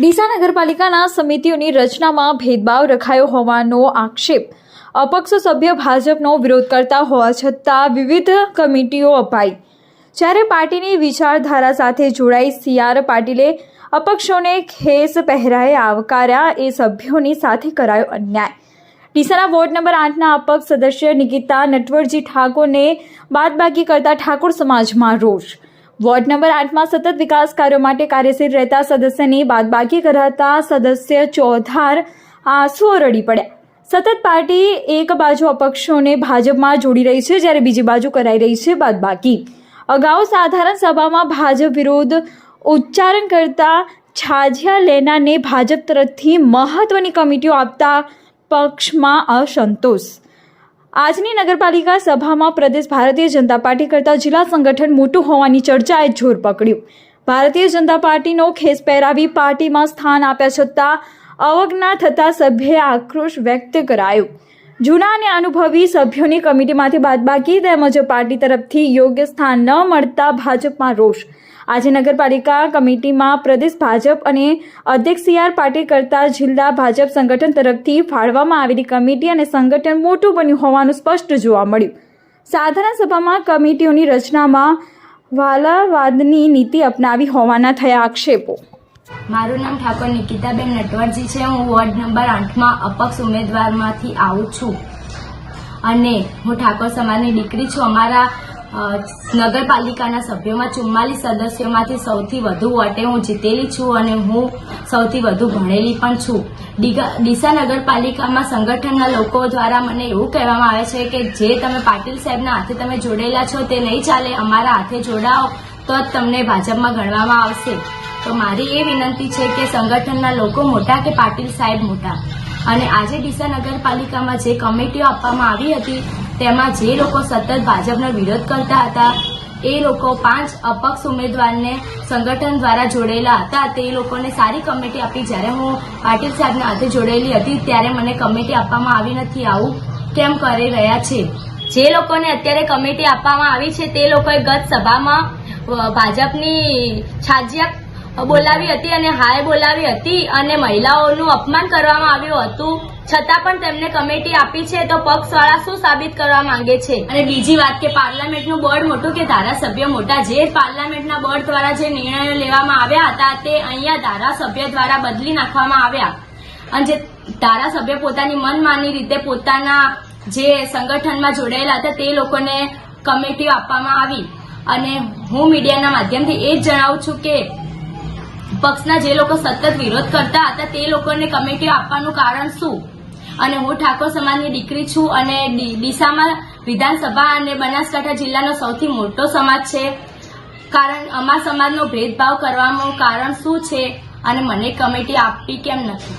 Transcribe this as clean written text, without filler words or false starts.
ડીસા નગરપાલિકાના સમિતિઓની રચનામાં ભેદભાવ રખાયો હોવાનો આક્ષેપ અપક્ષ સભ્ય ભાજપનો વિરોધ કરતા હોવા છતાં વિવિધ કમિટીઓ અપાઈ। જ્યારે પાર્ટીની વિચારધારા સાથે જોડાઈ સી.આર. પાટીલે અપક્ષોને ખેસ પહેરાએ આવકાર્યા એ સભ્યોની સાથે કરાયો અન્યાય। ડીસાના વોર્ડ નંબર 8ના અપક્ષ સદસ્ય નિકિતા નટવરજી ઠાકોરને બાદબાકી કરતા ઠાકોર સમાજમાં રોષ। વોર્ડ નંબર 8માં સતત વિકાસ કાર્યો માટે કાર્યશીલ રહેતા સદસ્યની બાદબાકી કરાતા સદસ્ય ચોધાર આંસુઓ રડી પડ્યા। સતત પાર્ટી એક બાજુ અપક્ષોને ભાજપમાં જોડી રહી છે, જ્યારે બીજી બાજુ કરાઈ રહી છે બાદબાકી। અગાઉ સાધારણ સભામાં ભાજપ વિરુદ્ધ ઉચ્ચારણ કરતા છાજિયા લેનાને ભાજપ તરફથી મહત્વની કમિટીઓ આપતા પક્ષમાં અસંતોષ। આજની નગરપાલિકા સભામાં પ્રદેશ ભારતીય જનતા પાર્ટી કરતાં જિલ્લા સંગઠન મોટું હોવાની ચર્ચાએ જોર પકડ્યું। ભારતીય જનતા પાર્ટીનો ખેસ પહેરાવી પાર્ટીમાં સ્થાન આપ્યા છતાં અવગણના થતા સભ્યે આક્રોશ વ્યક્ત કરાયો। જૂના અને અનુભવી સભ્યોની કમિટીમાંથી બાદબાકી તેમજ પાર્ટી તરફથી યોગ્ય સ્થાન ન મળતા ભાજપમાં રોષ। આજે નગરપાલિકા કમિટીમાં પ્રદેશ ભાજપ અને અધ્યક્ષ સી.આર. પાટીલ કરતાં જિલ્લા ભાજપ સંગઠન તરફથી ફાળવવામાં આવેલી કમિટી અને સંગઠન મોટું બન્યું હોવાનું સ્પષ્ટ જોવા મળ્યું। સાધારણ સભામાં કમિટીઓની રચનામાં વાલાવાદની નીતિ અપનાવી હોવાના થયા આક્ષેપો। મારું નામ ઠાકોર નિકિતાબેન નટવરજી છે। હું વોર્ડ નંબર 8માં અપક્ષ ઉમેદવારમાંથી આવું છું અને હું ઠાકોર સમાજની દીકરી છું। અમારા નગરપાલિકાના સભ્યોમાં 44 સદસ્યોમાંથી સૌથી વધુ વોટે હું જીતેલી છું અને હું સૌથી વધુ ભણેલી પણ છું। ડીસા નગરપાલિકામાં સંગઠનના લોકો દ્વારા મને એવું કહેવામાં આવે છે કે જે તમે પાટીલ સાહેબના હાથે તમે જોડેલા છો તે નહીં ચાલે, અમારા હાથે જોડાઓ તો જ તમને ભાજપમાં ગણવામાં આવશે। તો મારી એ વિનંતી છે કે સંગઠનના લોકો મોટા કે પાટીલ સાહેબ મોટા। અને આજે ડીસા નગરપાલિકામાં જે કમિટીઓ આપવામાં આવી હતી તેમાં જે લોકો સતત ભાજપનો વિરોધ કરતા હતા એ લોકો 5 અપક્ષ ઉમેદવારને સંગઠન દ્વારા જોડેલા હતા, તે લોકોને સારી કમિટી આપી। જ્યારે હું પાટીલ સાહેબના હાથે જોડેલી હતી ત્યારે મને કમિટી આપવામાં આવી નથી। આવું કેમ કરી રહ્યા છે? જે લોકોને અત્યારે કમિટી આપવામાં આવી છે તે લોકોએ ગત સભામાં ભાજપની છાજિયા બોલાવી હતી અને હાય બોલાવી હતી અને મહિલાઓનું અપમાન કરવામાં આવ્યું હતું, છતાં પણ તેમને કમિટી આપી છે। તો પક્ષવાળા શું સાબિત કરવા માંગે છે? અને બીજી વાત કે પાર્લામેન્ટનું બોર્ડ મોટું કે ધારાસભ્ય મોટા, જે પાર્લામેન્ટના બોર્ડ દ્વારા જે નિર્ણયો લેવામાં આવ્યા હતા તે અહીંયા ધારાસભ્ય દ્વારા બદલી નાખવામાં આવ્યા અને જે ધારાસભ્ય પોતાની મનમાની રીતે પોતાના જે સંગઠનમાં જોડાયેલા હતા તે લોકોને કમિટીઓ આપવામાં આવી। અને હું મીડિયાના માધ્યમથી એ જ જણાવું છું કે પક્ષના જે લોકો સતત વિરોધ કરતા હતા તે લોકોને કમિટીઓ આપવાનું કારણ શું? અને હું ઠાકોર સમાજની દીકરી છું અને ડીસામાં વિધાનસભા અને બનાસકાંઠા જિલ્લાનો સૌથી મોટો સમાજ છે, કારણ અમારા સમાજનો ભેદભાવ કરવાનું કારણ શું છે અને મને કમિટી આપવી કેમ નથી?